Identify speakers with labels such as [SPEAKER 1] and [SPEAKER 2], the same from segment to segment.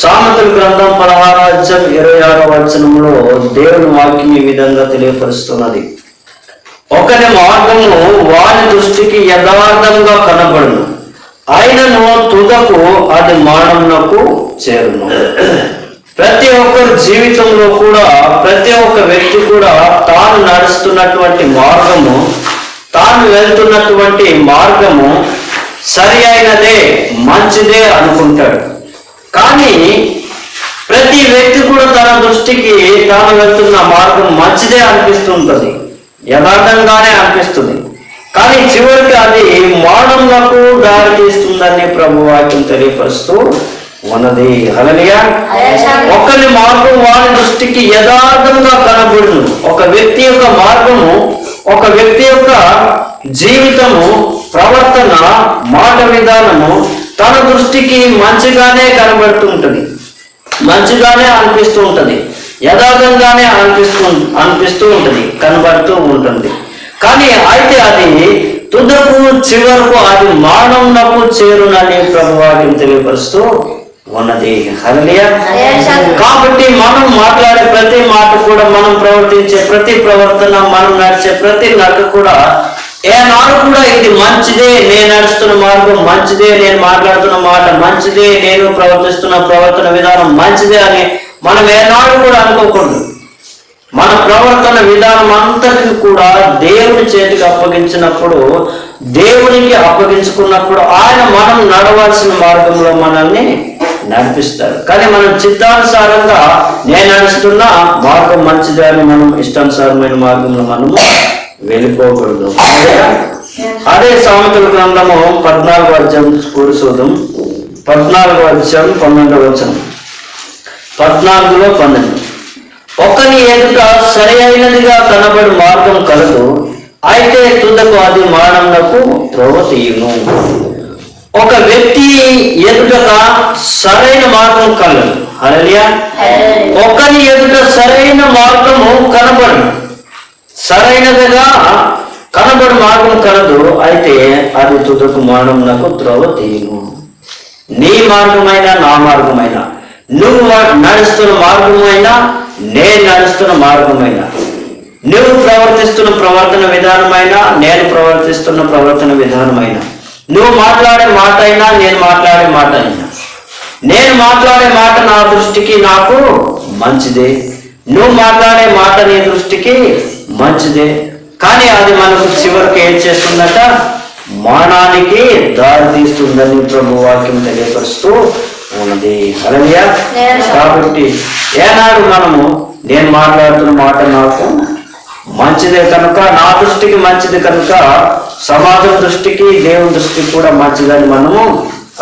[SPEAKER 1] సామెతల గ్రంథం 16:26 దేవుని వాక్యం ఈ విధంగా తెలియపరుస్తున్నది. ఒకరి మార్గము వారి దృష్టికి యథార్థంగా కనబడును, ఆయనను తుదకు అది మరణమునకు చేరును. ప్రతి ఒక్కరి జీవితంలో కూడా ప్రతి ఒక్క వ్యక్తి కూడా తాను నడుస్తున్నటువంటి మార్గము, తాను వెళ్తున్నటువంటి మార్గము సరి అయినదే, మంచిదే అనుకుంటాడు. కానీ ప్రతి వ్యక్తి కూడా తన దృష్టికి తాను వెళ్తున్న మార్గం మంచిదే అనిపిస్తుంటుంది, యథార్థంగానే అనిపిస్తుంది. కానీ చివరికి అది మరణమునకు దారి తీస్తుందని ప్రభు వాక్యం తెలియపరుస్తూ ఉన్నది. హల్లెలూయా. ఒకరి మార్గం వారి దృష్టికి యథార్థంగా కనబడును. ఒక వ్యక్తి యొక్క మార్గము, ఒక వ్యక్తి యొక్క జీవితము, ప్రవర్తన, మాట విధానము తన దృష్టికి మంచిగానే కనబడుతూ ఉంటుంది, మంచిగానే అనిపిస్తూ ఉంటుంది, యథార్థంగానే అనిపిస్తూ ఉంటుంది, కనబడుతూ ఉంటుంది. కానీ అయితే అది తుదకు చివరకు అది మరణమునకు చేరునని ప్రభువాక్యం తెలియపరుస్తూ ఉన్నది. హల్లెలూయా. కాబట్టి మనం మాట్లాడే ప్రతి మాట కూడా, మనం ప్రవర్తించే ప్రతి ప్రవర్తన, మనం నడిచే ప్రతి నడక కూడా ఏనాడు కూడా ఇది మంచిదే, నేను నడుస్తున్న మార్గం మంచిదే, నేను మాట్లాడుతున్న మాట మంచిదే, నేను ప్రవర్తిస్తున్న ప్రవర్తన విధానం మంచిదే అని మనం ఏనాడు కూడా అనుకోకూడదు. మన ప్రవర్తన విధానం అంతటిని కూడా దేవుని చేతికి అప్పగించినప్పుడు, దేవునికి అప్పగించుకున్నప్పుడు ఆయన మనం నడవాల్సిన మార్గంలో మనల్ని నడిపిస్తారు. కానీ మనం చిత్తానుసారంగా నేను నడుస్తున్న మార్గం మంచిదే అని మనం ఇష్టానుసారమైన మార్గంలో మనము వెళ్ళిపోకూడదు. అదే సామెతల గ్రంథము 14:12 14:12 14:12 ఒకని ఎదుట సరి అయినదిగా కనబడి మార్గం కలదు, అయితే తుదకు అది మరణమునకు త్రోవ తీయును. ఒక వ్యక్తి ఎదుట సరైన మార్గం కలదు. హల్లెలూయా. ఒకని ఎదుట సరైన మార్గము కనబడు, సరైనదిగా కనబడి మార్గం కలదు, అయితే అది తుదకు మరణమునకు త్రోవ తీయును. నీ మార్గమైనా నా మార్గమైనా, నువ్వు నడుస్తున్న మార్గమైనా నేను నడుస్తున్న మార్గమైనా, నువ్వు ప్రవర్తిస్తున్న ప్రవర్తన విధానమైనా నేను ప్రవర్తిస్తున్న ప్రవర్తన విధానమైనా, నువ్వు మాట్లాడే మాట అయినా నేను మాట్లాడే మాట అయినా, నేను మాట్లాడే మాట నా దృష్టికి నాకు మంచిదే, నువ్వు మాట్లాడే మాట నీ దృష్టికి మంచిదే. కానీ అది మనకు చివరికి ఏం చేస్తుందట? మరణానికి దారి తీస్తుందని ప్రభు వాక్యం తెలియపరుస్తూ ఉన్నది. హల్లెలూయా. కాబట్టి ఏనాడు మనము నేను మాట్లాడుతున్న మాట నాకు మంచిదే కనుక, నా దృష్టికి మంచిది కనుక, సమాజం దృష్టికి దేవుని దృష్టికి కూడా మంచిదని మనము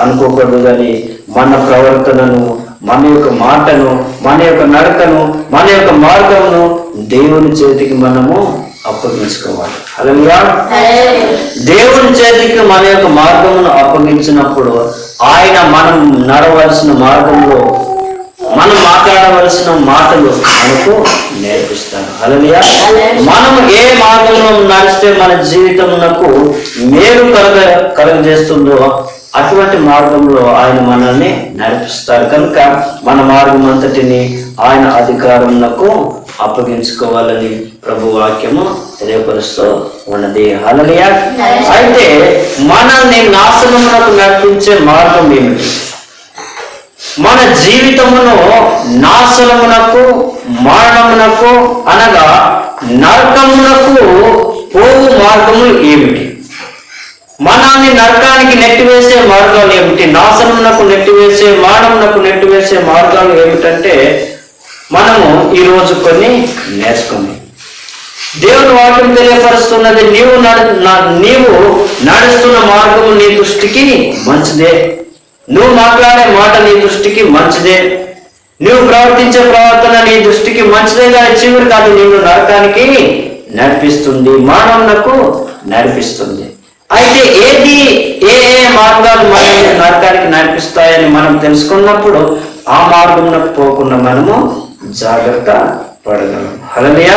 [SPEAKER 1] అనుకోకూడదు. కానీ మన ప్రవర్తనను, మన యొక్క మాటను, మన యొక్క నడకను, మన యొక్క మార్గమును దేవుని చేతికి మనము అప్పగించుకోవాలి. హల్లెలూయా. దేవుని చేతికి మన యొక్క మార్గమును అప్పగించినప్పుడు ఆయన మనం నడవలసిన మార్గంలో, మనం మాట్లాడవలసిన మాటలు మనకు నేర్పిస్తాడు. హల్లెలూయా. మనం ఏ మార్గంలో నడిస్తే మన జీవితమునకు మేలు కలుగజేస్తుందో అటువంటి మార్గంలో ఆయన మనల్ని నడిపిస్తారు. కనుక మన మార్గం అంతటిని ఆయన అధికారమునకు అప్పగించుకోవాలని ప్రభు వాక్యము తెలియపరుస్తూ ఉన్నది. హల్లెలూయా. అయితే మనల్ని నాశనమునకు నడిపించే మార్గం ఏమిటి? మన జీవితమును నాశనమునకు, మరణమునకు అనగా నరకమునకు పోవు మార్గములు ఏమిటి? మనల్ని నరకానికి నెట్టివేసే మార్గాలు ఏమిటి? నాశనమునకు నెట్టివేసే, మరణమునకు నెట్టివేసే మార్గాలు ఏమిటంటే మనము ఈరోజు కొన్ని నేర్చుకుని దేవుని వాక్యం తెలియపరుస్తున్నది. నీవు నడుస్తున్న మార్గము నీ దృష్టికి మంచిదే, నువ్వు మాట్లాడే మాట నీ దృష్టికి మంచిదే, నువ్వు ప్రవర్తించే ప్రవర్తన నీ దృష్టికి మంచిదే. కానీ చివరి కాదు నీవు నరకానికి నడిపిస్తుంది, మరణమునకు నడిపిస్తుంది. అయితే ఏ మార్గాలు మనల్ని నరకానికి నడిపిస్తాయని మనం తెలుసుకున్నప్పుడు ఆ మార్గంలోకి పోకుండా మనము జాగ్రత్త పడగలం. హల్లెలూయా.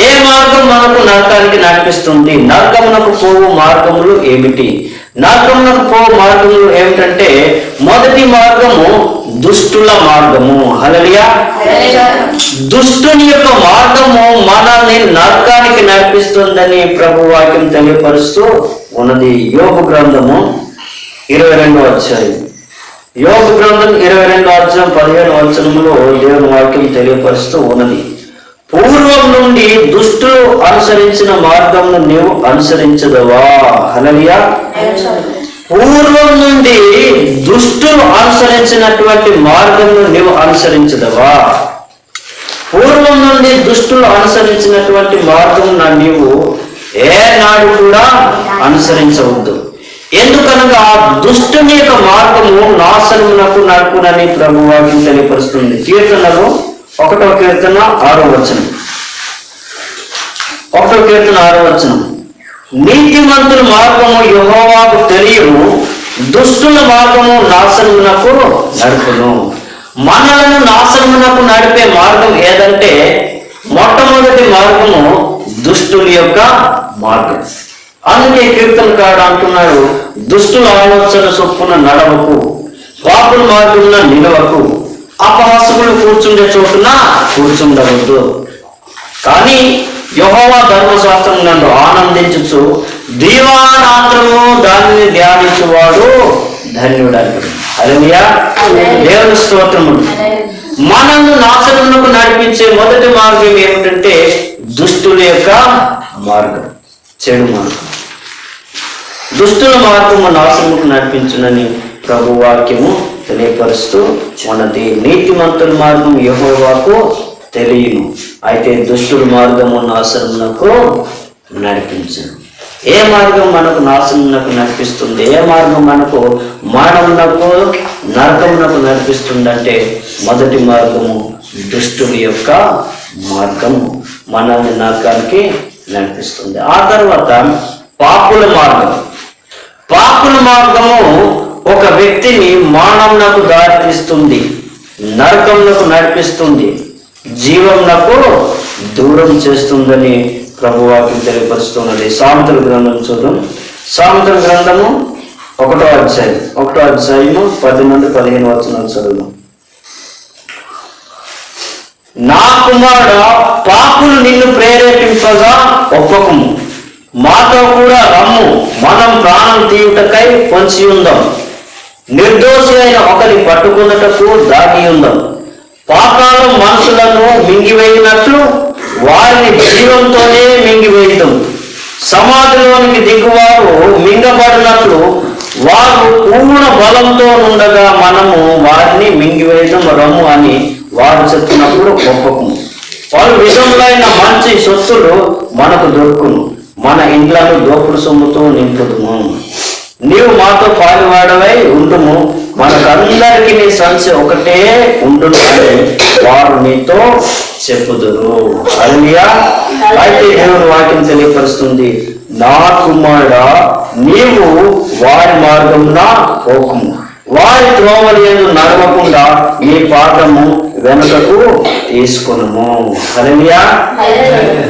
[SPEAKER 1] ఏ మార్గం మనకు నరకానికి నడిపిస్తుంది? నరకమునకు పోవు మార్గములు ఏమిటి? నరకమునకు పో మార్గము ఏమిటంటే మొదటి మార్గము దుష్టుల మార్గము. హల్లెలూయా. దుష్టుని యొక్క మార్గము మనల్ని నరకానికి నడిపిస్తుందని ప్రభు వాక్యం తెలియపరుస్తూ ఉన్నది. యోబు గ్రంథము 22వ అధ్యాయం, యోబు గ్రంథం 22వ అధ్యాయం 15వ వచనములో దేవుని వాక్యం తెలియపరుస్తూ ఉన్నది. పూర్వం నుండి దుష్టులు అనుసరించిన మార్గంను నీవు అనుసరించదవా? హల్లెలూయా. పూర్వం నుండి దుష్టులు అనుసరించినటువంటి మార్గంను నీవు అనుసరించదవా? పూర్వం నుండి దుష్టులు అనుసరించినటువంటి మార్గం నీవు ఏనాడు కూడా అనుసరించవద్దు. ఎందుకనగా ఆ దుష్టుని యొక్క మార్గము నాశనమునకు నడుపునని ప్రభు వాక్యం తెలియపరుస్తుంది. కీర్తనలు 1వ కీర్తన 6వ వచనం, 1వ కీర్తన 6వ వచనం, నీతిమంతుల మార్గము యెహోవాకు తెలియను, దుష్టుల మార్గము నాశనమునకు నడుపును. మనలను నాశనమునకు నడిపే మార్గం ఏదంటే మొట్టమొదటి మార్గము దుష్టుల యొక్క మార్గం. అందుకే కీర్తనకారుడు అంటున్నాడు, దుష్టుల ఆలోచన చొప్పున నడవకు, పాపుల మార్గమున నిలవకు, అపహాసకులు కూర్చుండే చోటున కూర్చుండవద్దు. కానీ యెహోవా ధర్మశాస్త్రం నందు ఆనందించుచు దీవారాత్రము దానిని ధ్యానించువాడు ధన్యుడు. హల్లెలూయా. దేవుని స్తోత్రములు. మనల్ని నాశనమునకు నడిపించే మొదటి మార్గం ఏమిటంటే దుష్టుల యొక్క మార్గం, చెడు మార్గం. దుష్టుల మార్గము నాశనముకు నడిపించునని ప్రభు వాక్యము తెలియపరుస్తూ ఉన్నది. నీతిమంతుల మార్గం యెహోవాకు తెలియను, అయితే దుష్టుల మార్గము నాశనమునకు నడిపించును. ఏ మార్గం మనకు నాశనమునకు నడిపిస్తుంది? ఏ మార్గం మనకు మరణమునకు నరకమునకు నడిపిస్తుందంటే మొదటి మార్గము దుష్టుల యొక్క మార్గము మనల్ని నరకానికి నడిపిస్తుంది. ఆ తర్వాత పాపుల మార్గం. పాపుల మార్గము ఒక వ్యక్తిని మరణమునకు దారితీస్తుంది, నరకమునకు నడిపిస్తుంది, జీవమునకు దూరం చేస్తుందని ప్రభు వాక్యం తెలియపరుస్తున్నది. సామెతల గ్రంథం చూద్దాం. సామెతల గ్రంథము 1వ అధ్యాయము 10 నుండి 15 వచనాలు చదువు. నా కుమారుడా, పాపులు నిన్ను ప్రేరేపింపగా ఒప్పకము, మాతో కూడా రమ్ము, మనం ప్రాణం తీయుటకై పొంచి ఉందాం, నిర్దోషి అయిన ఒకరి పట్టుకున్నటకు దాగి ఉందాం. పాతాళం మనుషులను మింగివేయినట్లు వారిని జీవంతోనే మింగివేయుదాం. సమాధిలోనికి దిగువారు మింగబడినట్లు వారు పూర్ణ బలంతో ఉండగా మనము వారిని మింగివేయడం రమ్ము అని వారు చెప్పినప్పుడు ఒప్పకము. పలు విధములైన మంచి సొత్తులు మనకు దొరుకును, మన ఇండ్లను దోపుడు సొమ్ముతో నింపుదుము. నీవు మాతో పాలువాడవై ఉండుము, మనకందరికి నీ సంచి ఒకటే ఉండును అని వారు నీతో చెప్పుదురు. హల్లెలూయా. అయితే దేవుని వాక్యం తెలియపరుస్తుంది, నా కుమారుడా, నీవు వారి మార్గమున పోకుము, వారి త్రోవలు యందు నడవకుండా నీ పాదము వెనుకకు తీసుకొనుము. హల్లెలూయా.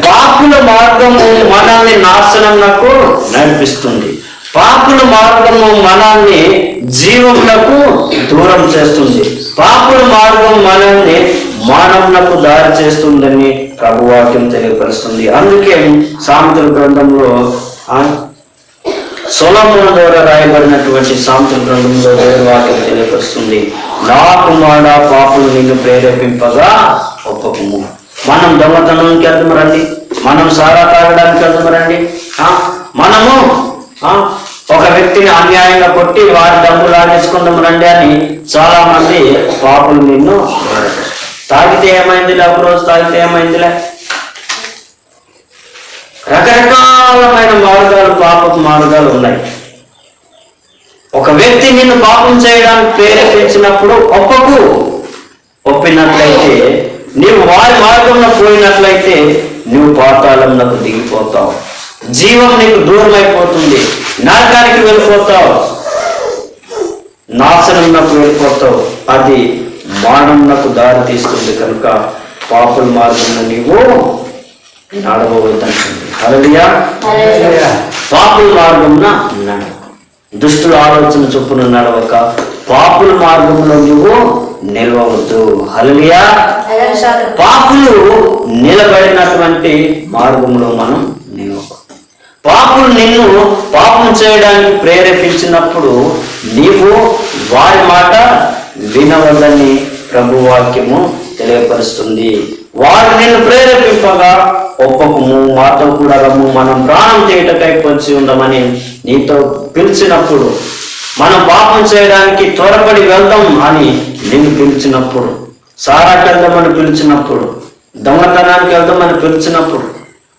[SPEAKER 1] పాపుల మార్గము మనల్ని నాశనమునకు నడిపిస్తుంది. పాపుల మార్గము మనల్ని జీవమునకు దూరం చేస్తుంది. పాపుల మార్గం మనల్ని మానవునకు దారి చేస్తుందని ప్రభువాక్యం తెలియపరుస్తుంది. అందుకే సామెతల గ్రంథంలో సొలొమోను ద్వారా రాయబడినటువంటి సామెతల గ్రంథంలో దేవుని వాక్యం తెలియపరుస్తుంది, నా కుమారుడా, పాపులు నిన్ను ప్రేరేపింపగా ఒప్పకము. మనం దొంగతనానికి వెళ్దాం రండి, మనం సారా తాగడానికి వెళ్దాం రండి, మనము ఒక వ్యక్తిని అన్యాయంగా కొట్టి వారి డబ్బులు ఆడించుకుందాం రండి అని చాలా మంది పాపులు నిన్ను తాగితే ఏమైందిలే, ఒకరోజు తాగితే ఏమైందిలే, రకరకాలమైన మార్గాలు, పాపపు మార్గాలు ఉన్నాయి. ఒక వ్యక్తి నిన్ను పాపం చేయడానికి ప్రేరేపించినప్పుడు ఒప్పినట్లయితే, నీవు వారి మార్గంలో పోయినట్లయితే నువ్వు పాతాళంలో దిగిపోతావు, జీవం నీకు దూరం అయిపోతుంది, నరకానికి వెళ్ళిపోతావు, నాశనంలోకి వెళ్ళిపోతావు. అది మరణంకు దారి తీస్తుంది. కనుక పాపుల మార్గంలో నీవు నడవవద్దంటుంది. హల్లెలూయా. పాపుల మార్గంలో నడవ. దుష్టుల ఆలోచన చొప్పున నడవక పాపుల మార్గంలో నువ్వు నిలవవద్దు. హల్లెలూయా. పాపులు నిలబడినటువంటి మార్గంలో మనం నిలవకూడదు. పాపులు నిన్ను పాపం చేయడానికి ప్రేరేపించినప్పుడు నీవు వారి మాట వినవద్దని ప్రభు వాక్యము తెలియపరుస్తుంది. వారు నిన్ను ప్రేరేపింపగా ఒప్పకము, మాతో కూడా రమ్ము, మనం ప్రాణం తీయటకై పొంచి ఉండమని నీతో పిలిచినప్పుడు, మనం పాపం చేయడానికి త్వరపడి వెళ్దాం అని నిన్ను పిలిచినప్పుడు, సారాకి వెళ్దామని పిలిచినప్పుడు, దొంగతనానికి వెళ్దామని పిలిచినప్పుడు,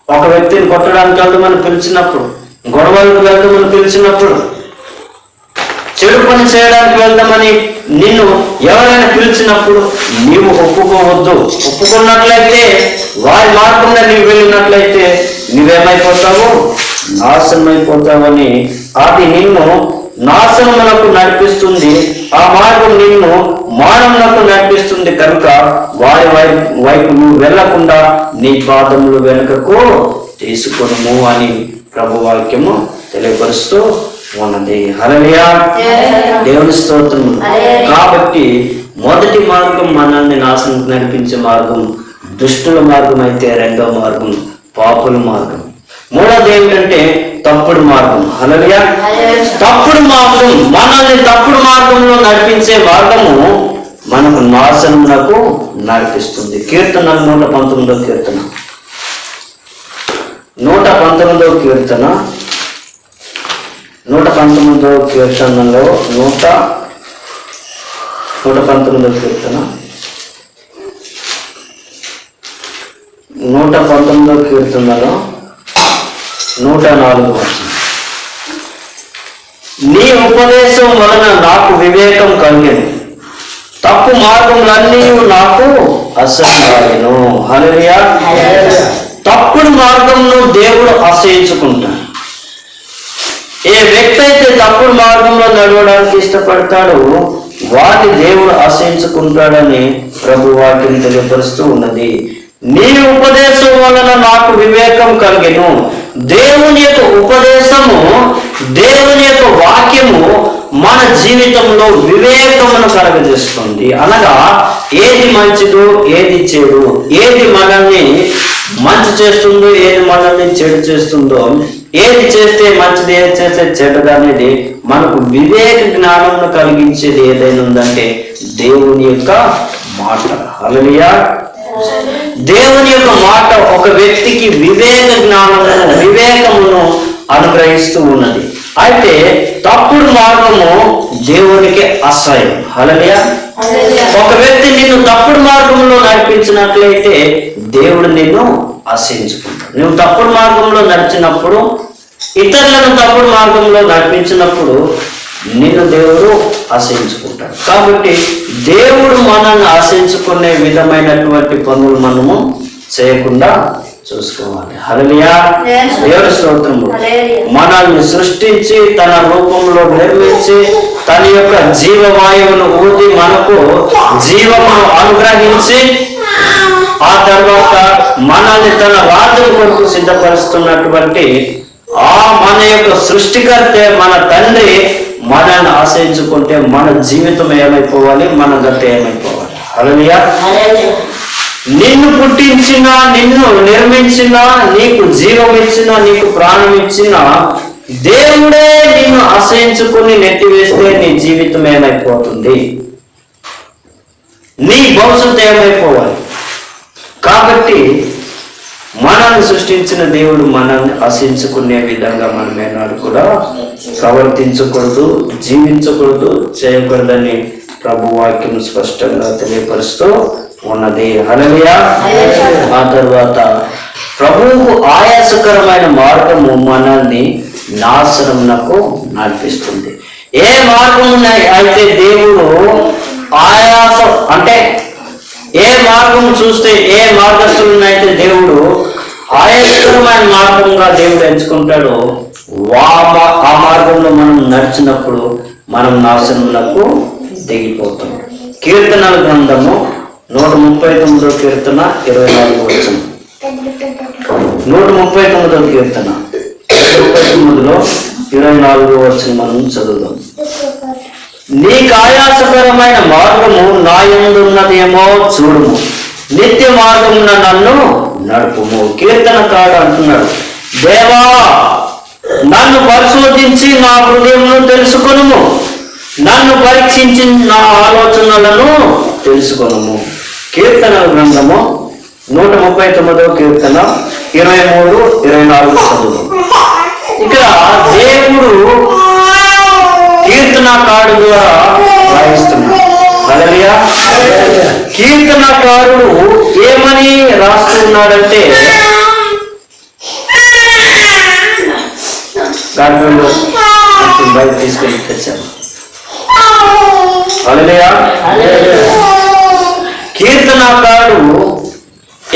[SPEAKER 1] ఒక వ్యక్తిని కొట్టడానికి వెళ్దామని పిలిచినప్పుడు, గొడవలకు వెళ్దామని పిలిచినప్పుడు, చెడు పని చేయడానికి వెళ్దామని నిన్ను ఎవరైనా పిలిచినప్పుడు నీవు ఒప్పుకోవద్దు. ఒప్పుకున్నట్లయితే, వారి మార్గంలో నీవు వెళ్ళినట్లయితే నువ్వేమైపోతావు? నాశనం అయిపోతావని. అది నిన్ను నాశనములకు నడిపిస్తుంది. ఆ మార్గం నిన్ను మానవులకు నడిపిస్తుంది. కనుక వారి వైపు నువ్వు వెళ్లకుండా నీ పాదములు వెనుకకు తీసుకొనుము అని ప్రభు వాక్యము తెలియపరుస్తూ ఉన్నది. హల్లెలూయా. దేవుని స్తోత్రం. కాబట్టి మొదటి మార్గం మనల్ని నాశనం నడిపించే మార్గం దుష్టుల మార్గం అయితే, రెండో మార్గం పాపుల మార్గం. మూడోది ఏమిటంటే తప్పుడు మార్గం. హల్లెలూయా. తప్పుడు మార్గం మనల్ని తప్పుడు మార్గంలో నడిపించే మార్గము మనకు నాశనమునకు నడిపిస్తుంది. కీర్తన 119వ కీర్తన 119వ కీర్తన 119వ కీర్తనలో 119వ కీర్తన 119వ కీర్తనలో 104వ వచనం. నీ ఉపదేశం వలన నాకు వివేకం కలిగెను, తప్పు మార్గములన్నీ నాకు అసహ్యమాయెను. హల్లెలూయా. తప్పుడు మార్గంలో దేవుడు అసహించుకుంటాడు. ఏ వ్యక్తి అయితే తప్పుడు మార్గంలో నడవడానికి ఇష్టపడతాడో వారిని దేవుడు అసహించుకుంటాడని ప్రభు వాక్యం తెలియపరుస్తూ ఉన్నది. నీ ఉపదేశం వలన నాకు వివేకం కలిగెను. దేవుని యొక్క ఉపదేశము, దేవుని యొక్క వాక్యము మన జీవితంలో వివేకమును కలగజేస్తుంది. అనగా ఏది మంచిదో, ఏది చెడు, ఏది మనల్ని మంచి చేస్తుందో, ఏది మనల్ని చెడు చేస్తుందో, ఏది చేస్తే మంచిది, ఏది చేస్తే చెడ్డది అనేది మనకు వివేక జ్ఞానమును కలిగించేది ఏదైనా ఉందంటే దేవుని యొక్క మాట. హల్లెలూయా. దేవుని యొక్క మాట ఒక వ్యక్తికి వివేక జ్ఞానమును, వివేకమును అనుగ్రహిస్తూ ఉన్నది. అయితే తప్పుడు మార్గము దేవునికి అసహ్యం. హల్లెలూయా. ఒక వ్యక్తి నిన్ను తప్పుడు మార్గంలో నడిపించినట్లయితే దేవుడు నిన్ను అసహించుకుంటాడు. నువ్వు తప్పుడు మార్గంలో నడిచినప్పుడు, ఇతరులను తప్పుడు మార్గంలో నడిపించినప్పుడు నిన్ను దేవుడు అసహించుకుంటాడు. కాబట్టి దేవుడు మనల్ని ఆశించుకునే విధమైనటువంటి పనులు మనము చేయకుండా చూసుకోవాలి. హల్లెలూయా. దేవుని స్తోత్రము. మనల్ని సృష్టించి తన రూపంలో నిర్మించి తన యొక్క జీవవాయువును ఊది మనకు జీవమును అనుగ్రహించి ఆ తర్వాత మనల్ని తన రాజ్యం కొరకు సిద్ధపరుస్తున్నటువంటి ఆ మన యొక్క సృష్టికర్తే మన తండ్రి మనల్ని ఆశ్రయించుకుంటే మన జీవితం ఏమైపోవాలి, మన గత ఏమైపోవాలి. హల్లెలూయా. నిన్ను పుట్టించిన, నిన్ను నిర్మించిన, నీకు జీవం ఇచ్చిన, నీకు ప్రాణం ఇచ్చిన దేవుడే నిన్ను ఆశ్రయించుకుని నెట్టివేస్తే నీ జీవితం ఏమైపోతుంది, నీ భవిష్యత్తు ఏమైపోవాలి. కాబట్టి మనల్ని సృష్టించిన దేవుడు మనల్ని ఆశించుకునే విధంగా మనం ఏనాడు కూడా ప్రవర్తించకూడదు, జీవించకూడదు, చేయకూడదని ప్రభు వాక్యం స్పష్టంగా తెలియపరుస్తూ ఉన్నది. హల్లెలూయా. ఆ తర్వాత ప్రభువుకు ఆయాసకరమైన మార్గము మనల్ని నాశనమునకు నడిపిస్తుంది. ఏ మార్గము అయితే దేవుడు ఆయాసం అంటే ఏ మార్గం చూస్తే, ఏ మార్గస్థులను అయితే దేవుడు ఆయాసకరమైన మార్గంగా దేవుడు ఎంచుకుంటాడో ఆ మార్గంలో మనం నడిచినప్పుడు మనం నాశనములకు దిగిపోతాం. కీర్తనల గ్రంథము 139వ కీర్తన 24వ వచనం. 139వ కీర్తన 139లో 24వ వచనం మనం చదువుదాం. నీకు ఆయాసకరమైన మార్గము నా యందున్నదేమో చూడుము, నిత్య మార్గమున నన్ను నడుపుము. కీర్తనకారుడు అంటున్నాడు, దేవా నన్ను పరిశోధించి నా హృదయమును తెలుసుకొనుము, నన్ను పరీక్షించి నా ఆలోచనలను తెలుసుకొనుము. కీర్తన గ్రంథము 139వ కీర్తన 23, 24 చదువు. ఇక్కడ దేవుడు కీర్తనకారుడు ద్వారా రాయిస్తున్నాడు. హల్లెలూయా. కీర్తనకారుడు ఏమని రాస్తున్నాడంటే, గాడిలో బయట తీసుకెళ్ళి తెచ్చాను. హల్లెలూయా. కీర్తనకారుడు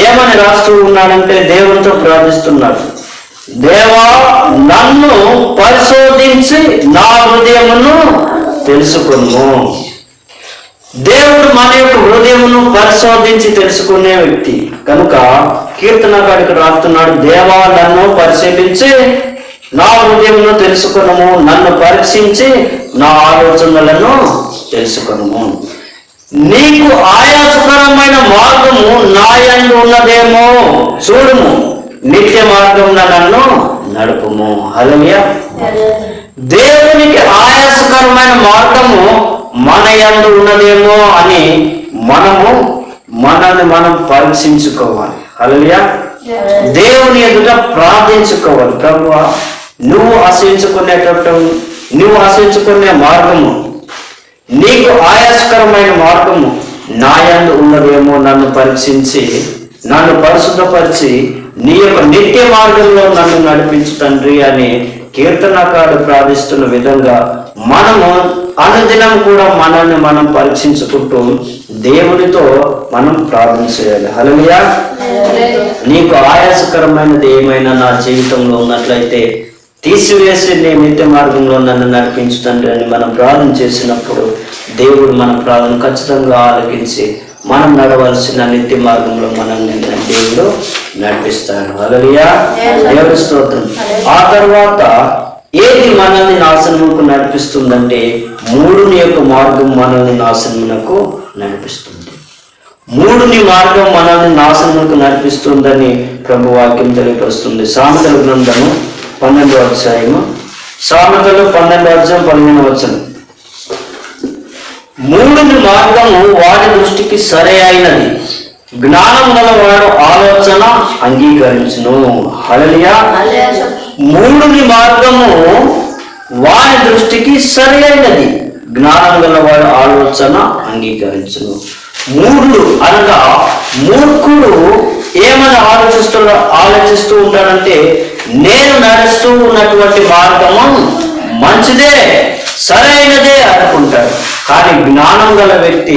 [SPEAKER 1] ఏమని రాస్తూ ఉన్నాడంటే, దేవునితో ప్రార్థిస్తున్నాడు, దేవా నన్ను పరిశోధించి నా హృదయమును తెలుసుకును. దేవుడు మన యొక్క హృదయమును పరిశోధించి తెలుసుకునే వ్యక్తి కనుక కీర్తనకారుడికి రాస్తున్నాడు, దేవా నన్ను పరిశీలించి నా హృదయమును తెలుసుకునము, నన్ను పరీక్షించి నా ఆలోచనలను తెలుసుకునము. నీకు ఆయాసకరమైన మార్గము నా యందు ఉన్నదేమో చూడుము, నిత్య మార్గమున నన్ను నడుపుము. హల్లెలూయా. దేవునికి ఆయాసకరమైన మార్గము మన యందు ఉన్నదేమో అని మనల్ని మనం పరీక్షించుకోవాలి. హల్లెలూయా. దేవుని ఎదుట ప్రార్థించుకోవాలి, ప్రభువా నువ్వు ఆశించుకునే మార్గము, నీకు ఆయాసకరమైన మార్గము నా యందు ఉన్నదేమో నన్ను పరీక్షించి నన్ను పరిశుద్ధపరిచి నీ యొక్క నిత్య మార్గంలో నన్ను నడిపించు తండ్రి అని కీర్తనకారుడు ప్రార్థిస్తున్న విధంగా మనము అనుదినం కూడా మనల్ని మనం పరీక్షించుకుంటూ దేవునితో మనం ప్రార్థన చేయాలి. హల్లెలూయా. నీకు ఆయాసకరమైనది ఏమైనా నా జీవితంలో ఉన్నట్లయితే తీసివేసి నీ నిత్య మార్గంలో నన్ను నడిపించు తండ్రి అని మనం ప్రార్థన చేసినప్పుడు దేవుడు మన ప్రార్థన ఖచ్చితంగా ఆలకించి మనం నడవలసిన నిత్య మార్గంలో మనల్ని దేవుడు నడిపిస్తాడు. హల్లెలూయా. దేవుని స్తోత్రం. ఆ తర్వాత ఏది మనల్ని నాశనముకు నడిపిస్తుందంటే, మూడుని యొక్క మార్గం మనల్ని నాశనమునకు నడిపిస్తుంది. మూడుని మార్గం మనల్ని నాశనముకు నడిపిస్తుందని ప్రభు వాక్యం తెలియపరుస్తుంది. సామెతల గ్రంథము 12వ అధ్యాయము, సామెతలు 12వ అధ్యాయం 15వ వచనం. మూడుని మార్గము వాడి దృష్టికి సరి అయినది, జ్ఞానం గలవాడు ఆలోచన అంగీకరించును. హల్లెలూయా. మూడుని మార్గము వాడి దృష్టికి సరి అయినది, జ్ఞానం గలవాడు ఆలోచన అంగీకరించును. మూఢుడు అనగా మూర్ఖుడు ఏమని ఆలోచిస్తూ ఉంటాడంటే, నేను నడుస్తూ ఉన్నటువంటి మార్గము మంచిదే, సరైనదే అనుకుంటాడు. కానీ జ్ఞానం గల వ్యక్తి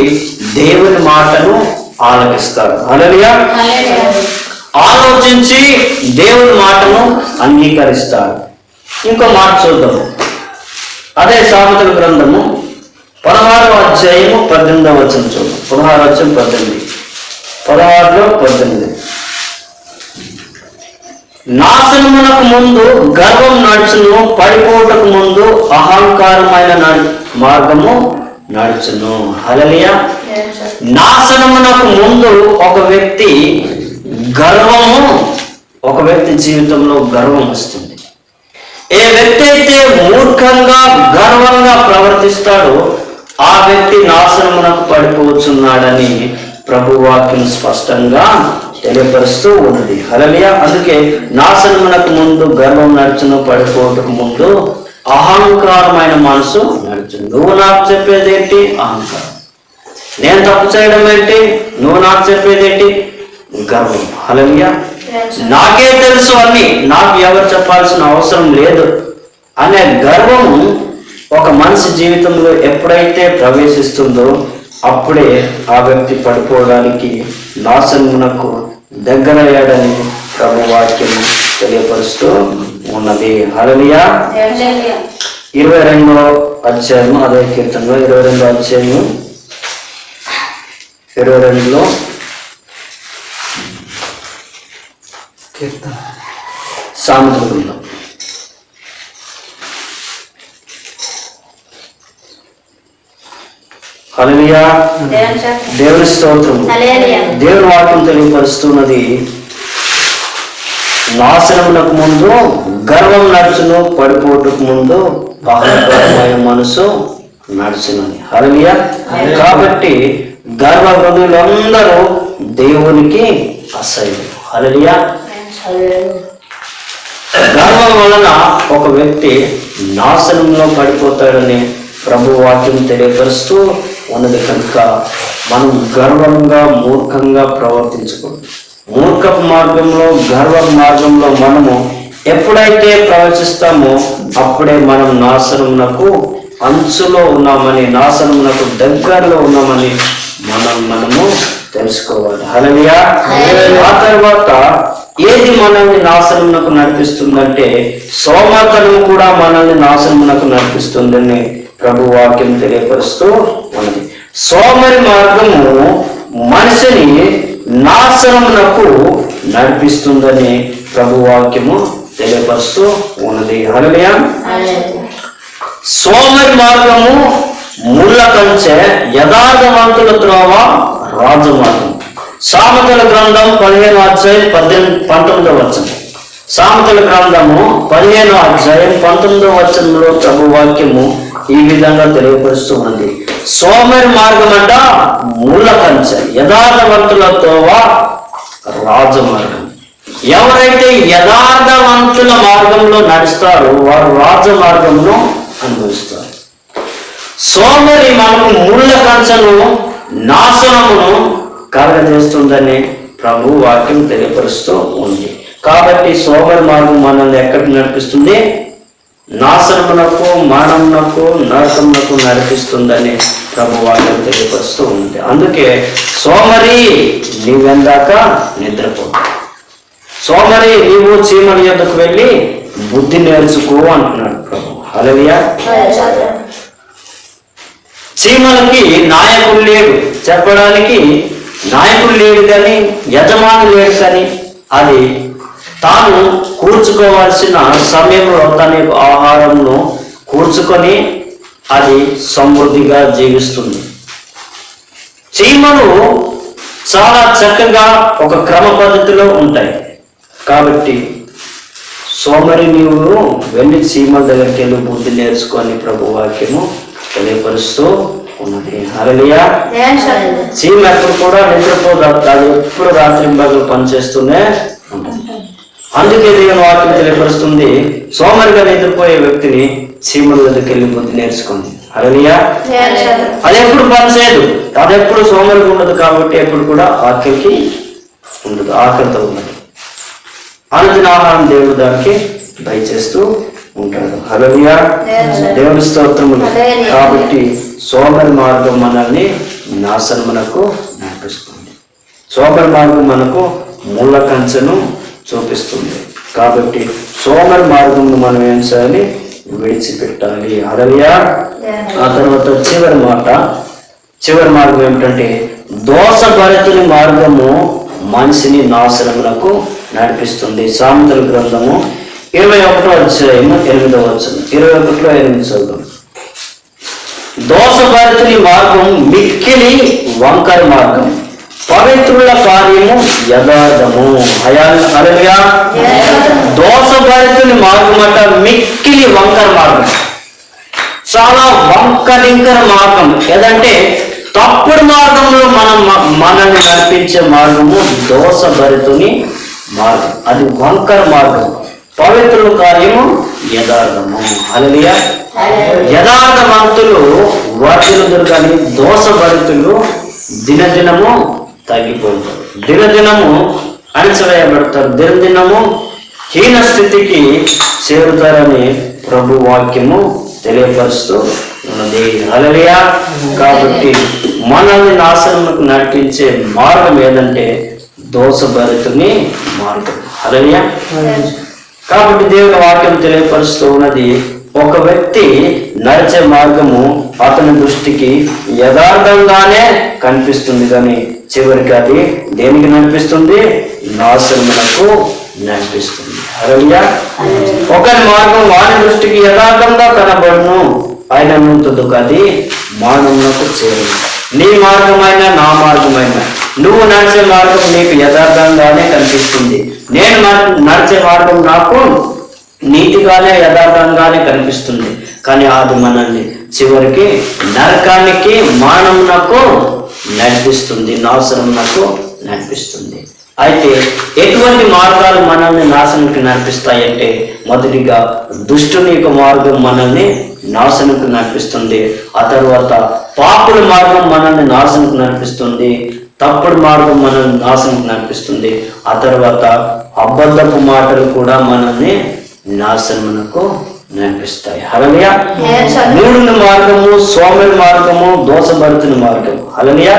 [SPEAKER 1] దేవుని మాటను ఆలకిస్తాడు. హల్లెలూయా. ఆలోచించి దేవుని మాటను అంగీకరిస్తాడు. ఇంకో మాట చూద్దాం. అదే సామెతల గ్రంథము 16వ అధ్యాయము 18వ వచనం చూద్దాం. 16వ అధ్యాయం 18, 16లో 18. నాశనమునకు ముందు గర్వం నడుచును, పడిపోటకు ముందు అహంకారమైన మార్గము నడుచును. హల్లెలూయా. నాశనమునకు ముందు ఒక వ్యక్తి జీవితంలో గర్వం వస్తుంది. ఏ వ్యక్తి అయితే మూర్ఖంగా గర్వంగా ప్రవర్తిస్తాడో ఆ వ్యక్తి నాశనమునకు పడిపోతున్నాడని ప్రభు వాక్యం స్పష్టంగా తెలియపరుస్తూ ఉన్నది. హల్లెలూయా. అందుకే నాశనమునకు ముందు గర్వం నడుచును, పడిపోవటకు ముందు అహంకారమైన మనసు నడుచును. నువ్వు నాకు చెప్పేదేంటి? అహంకారం. నేను తప్పు చేయడం ఏంటి? నువ్వు నాకు చెప్పేదేంటి? గర్వం. హల్లెలూయా. నాకే తెలుసు అన్ని, నాకు ఎవరు చెప్పాల్సిన అవసరం లేదు అనే గర్వం ఒక మనిషి జీవితంలో ఎప్పుడైతే ప్రవేశిస్తుందో అప్పుడే ఆ వ్యక్తి పడిపోవడానికి, నాశనమునకు దగ్గరయ్యాడని ప్రభు వాక్యం తెలియపరుస్తూ ఉన్నది. హల్లెలూయా. 22వ అధ్యాయము, అదే కీర్తనలో 22వ అధ్యాయము 22లో సామెతల గ్రంథం హల్లెలూయా. దేవుని స్తోత్రం. దేవుని వాక్యం తెలియపరుస్తున్నది, నాశనమునకు ముందు గర్వం నడుచును, పడిపోటుకు ముందు అహంకారమైన మనసు నడుచునని. హల్లెలూయా. కాబట్టి గర్వ హృదయులందరూ దేవునికి అసహ్యులు. హల్లెలూయా. గర్వం వలన ఒక వ్యక్తి నాశనంలో పడిపోతాడని ప్రభు వాక్యం తెలియపరుస్తూ ఉన్నది. కనుక మనం గర్వంగా మూర్ఖంగా ప్రవర్తించకూడదు. మూర్ఖపు మార్గంలో, గర్వ మార్గంలో మనము ఎప్పుడైతే ప్రవచిస్తామో అప్పుడే మనం నాశనమునకు అంచులో ఉన్నామని, నాశనమునకు దగ్గరలో ఉన్నామని మనము తెలుసుకోవాలి. హల్లెలూయా. ఆ తర్వాత ఏది మనల్ని నాశనమునకు నడిపిస్తుందంటే సోమర్తనము కూడా మనల్ని నాశనమునకు నడిపిస్తుందని ప్రభు వాక్యం తెలియపరుస్తూ ఉన్నది. సోమరి మార్గము మనిషిని నాశనమునకు నడిపిస్తుందని ప్రభు వాక్యము తెలియపరుస్తూ ఉన్నది. హల్లెలూయా. సోమరి మార్గము ముళ్ళ కంచె, యథార్థవంతుల త్రోవ రాజమార్గం. సామెతల గ్రంథం 15వ అధ్యాయం 19వ వచనం. సామెతల గ్రంథము 15వ అధ్యాయం 19వ వచనంలో ప్రభు వాక్యము ఈ విధంగా తెలియపరుస్తూ ఉన్నది. సోమరి మార్గం అంట ముళ్ళ కంచె, యథార్థవంతుల త్రోవ రాజమార్గం. ఎవరైతే యథార్థవంతుల మార్గంలో నడుస్తారో వారు రాజమార్గంలో అనుభవిస్తారు. సోమరి మనకు ముళ్ళ కంచెను, నాశనమును కలగజేస్తుందని ప్రభు వాక్యం తెలియపరుస్తూ ఉంది. కాబట్టి సోమరి మార్గం మనల్ని ఎక్కడికి నడిపిస్తుంది? నాశనమునకు, మరణమునకు, నరకమునకు నడిపిస్తుందని ప్రభు వాక్యం తెలియపరుస్తూ ఉంది. అందుకే సోమరి నీవెందాక నిద్రపో, సోమరి నీవు చీమల యొద్దకు వెళ్ళి బుద్ధి నేర్చుకో అంటున్నాడు ప్రభు. హల్లెలూయా. చీమలకి నాయకుడు లేడు, చెప్పడానికి నాయకుడు లేడు కానీ, యజమాని లేడు కానీ, అది తాను కూర్చుకోవాల్సిన సమయంలో తన ఆహారంను కూర్చుకొని అది సమృద్ధిగా జీవిస్తుంది. చీమలు చాలా చక్కగా ఒక క్రమ పద్ధతిలో ఉంటాయి. కాబట్టి సోమరి నీవు వెళ్ళి చీమల దగ్గరికి వెళ్ళి బుద్ధి నేర్చుకొని ప్రభు వాక్యము తెలియపరుస్తూ ఉన్నది. హల్లెలూయా. చీమ ఎప్పుడు కూడా నిద్రపోదు, అది ఎప్పుడు రాత్రి పగలు పనిచేస్తూనే ఉంటుంది. అందుకే దేవుని వాక్యం తెలియపరుస్తుంది, సోమరిగా నిద్రపోయే వ్యక్తిని చీమల దగ్గరికి వెళ్ళి బుద్ధి నేర్చుకోండి. హల్లెలూయా. అది ఎప్పుడు పనిచేయదు, అది ఎప్పుడు సోమరిగా ఉండదు. కాబట్టి ఎప్పుడు కూడా ఆకలికి ఉండదు, ఆకలితో ఉండదు. అనుదిన ఆహారం దేవుడు దానికి దయచేస్తూ ఉంటాడు. హల్లెలూయా. దేవుని స్తోత్రములు. కాబట్టి సోమరి మార్గం మనల్ని నాశనమునకు నడిపిస్తుంది. సోమరి మార్గం మనకు ముళ్ళ కంచెను చూపిస్తుంది. కాబట్టి సోమరి మార్గం మనం ఏం చేయాలి? విడిచిపెట్టాలి. హల్లెలూయా. ఆ తర్వాత చివరి మార్గం ఏమిటంటే దోషభరితుని మార్గము మనిషిని నాశనమునకు నడిపిస్తుంది. సామెతల గ్రంథము 21వ అధ్యాయము 8వ వచనం, 21లో 8 చదువు. దోషభరితుని మార్గం మిక్కిలి వంకర మార్గం, పవిత్రుల కార్యము యథార్థము. హల్లెలూయా. దోషభరితుని మార్గం అంట మిక్కిలి వంకర మార్గం, చాలా వంకరింకర మార్గం. ఏదంటే తప్పుడు మార్గంలో మనల్ని నడిపించే మార్గము దోషభరితుని మార్గం, అది వంకర మార్గం. పవిత్రుల కార్యము యథార్థము. హల్లెలూయా. యథార్థవంతులు వర్ధిల్లుదురు కానీ దోషభరితులు దినదినము తగ్గిపోతారు, దినదినము అణచివేయబడతారు, దినదినము హీన స్థితికి చేరుతారని ప్రభు వాక్యము తెలియపరుస్తూ ఉన్నది. హల్లెలూయా. కాబట్టి మనల్ని నాశనమునకు నడిపించే మార్గం ఏదంటే దోషభరితుని మార్గం. హల్లెలూయా. కాబట్టి దేవుని వాక్యం తెలియపరుస్తూ ఉన్నది, ఒక వ్యక్తి నడిచే మార్గము అతని దృష్టికి యథార్థంగానే కనిపిస్తుంది కానీ చివరికి అది దేనికి నడిపిస్తుంది? నాశనమునకు నడిపిస్తుంది. హల్లెలూయా. ఒకరి మార్గం వారి దృష్టికి యథార్థంగా కనబడును, ఆయన తుదకు అది మరణమునకు చేరును. నీ మార్గమైన నా మార్గమైన నువ్వు నడిచే మార్గం నీకు యథార్థంగానే కనిపిస్తుంది. నేను నడిచే మార్గం నాకు నీతిగానే యథార్థంగానే కనిపిస్తుంది. కానీ అది మనల్ని చివరికి నరకానికి మరణమునకు నడిపిస్తుంది, నాశనమునకు నడిపిస్తుంది. అయితే ఎటువంటి మార్గాలు మనల్ని నాశనానికి నడిపిస్తాయంటే, మొదటిగా దుష్టుని యొక్క మార్గం మనల్ని నాశనంకు నడిపిస్తుంది. ఆ తర్వాత పాపుల మార్గం మనల్ని నాశనంకు నడిపిస్తుంది. తప్పుడు మార్గం మనల్ని నాశనంకు నడిపిస్తుంది. ఆ తర్వాత అబద్ధపు మాటలు కూడా మనల్ని నాశనమునకు నడిపిస్తాయి. హల్లెలూయా. మూడుని మార్గము, సోమరి మార్గము, దోషభరితుని మార్గము. హల్లెలూయా.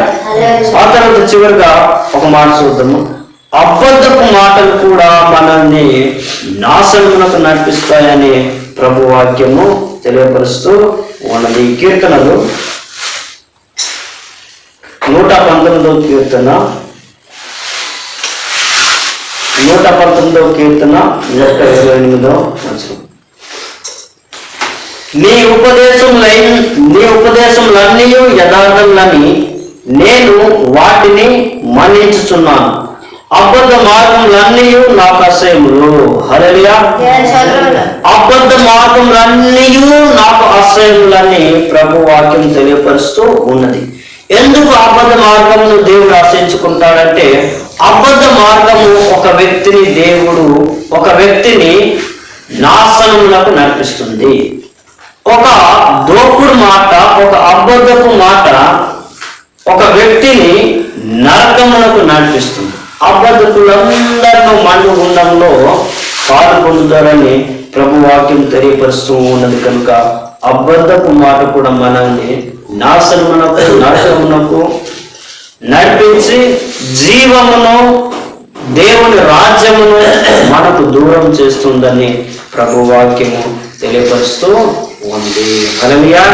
[SPEAKER 1] ఆ తర్వాత చివరిగా ఒక మాట చూద్దాము. అబద్ధపు మాటలు కూడా మనల్ని నాశనమునకు నడిపిస్తాయని ప్రభు వాక్యము తెలియపరుస్తూ ఉన్నది. కీర్తనలు 119వ కీర్తన 119వ కీర్తన 128వ వచనం. నీ ఉపదేశములన్నీ యథార్థములని నేను వాటిని మన్నించుచున్నాను. అబద్ధ మార్గములన్నీ నాకు అసహ్యములు. హల్లెలూయా. అబద్ధ మార్గములన్నీ నాకు అసహ్యములని ప్రభు వాక్యం తెలియపరుస్తూ ఉన్నది. ఎందుకు అబద్ధ మార్గమును దేవుడు ఆశ్రయించుకుంటాడంటే, అబద్ధ మార్గము ఒక వ్యక్తిని నాశనములకు నడిపిస్తుంది. ఒక దోపుడు మాట, ఒక అబద్ధపు మాట ఒక వ్యక్తిని నరకములకు నడిపిస్తుంది. అబద్ధకులందరూ మండు గుండంలో పాలు పొందుతారని ప్రభు వాక్యం తెలియపరుస్తూ ఉన్నది. కనుక అబద్ధపు మాట కూడా మనల్ని నాశనమునకు, నరకమునకు నడిపించి జీవమును, దేవుని రాజ్యమును మనకు దూరం చేస్తుందని ప్రభు వాక్యము తెలియపరుస్తూ ఉంది. హల్లెలూయా.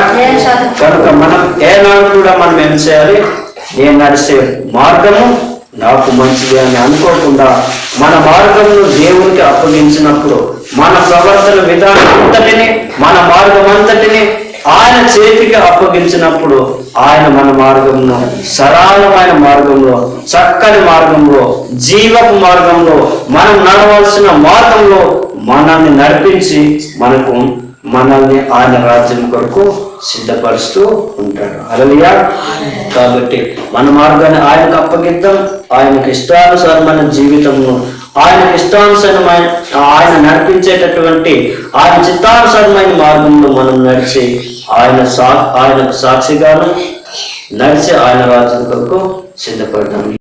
[SPEAKER 1] కనుక మనం ఏనాడు కూడా మనం ఏం చేయాలి? నేను నడిచే మార్గము నాకు మంచిది అని అనుకోకుండా మన మార్గమును దేవునికి అప్పగించినప్పుడు, మన ప్రవర్తన విధానం అంతటిని, మన మార్గం అంతటిని ఆయన చేతికి అప్పగించినప్పుడు, ఆయన మన మార్గంలో, సరళమైన మార్గంలో, చక్కని మార్గంలో, జీవపు మార్గంలో, మనం నడవలసిన మార్గంలో మనల్ని నడిపించి మనల్ని ఆయన రాజ్యం కొరకు సిద్ధపరుస్తూ ఉంటాడు. హల్లెలూయా. కాబట్టి మన మార్గాన్ని ఆయనకు అప్పగిద్దాం. ఆయనకు ఇష్టానుసారమైన జీవితంలో, ఆయనకు ఇష్టానుసారమైన, ఆయన నడిపించేటటువంటి ఆయన చిత్తానుసారమైన మార్గంలో మనం నడిచి ఆయనకు సాక్షిగాను నడిచి ఆయన రాజ్యం కొరకు సిద్ధపడతాం.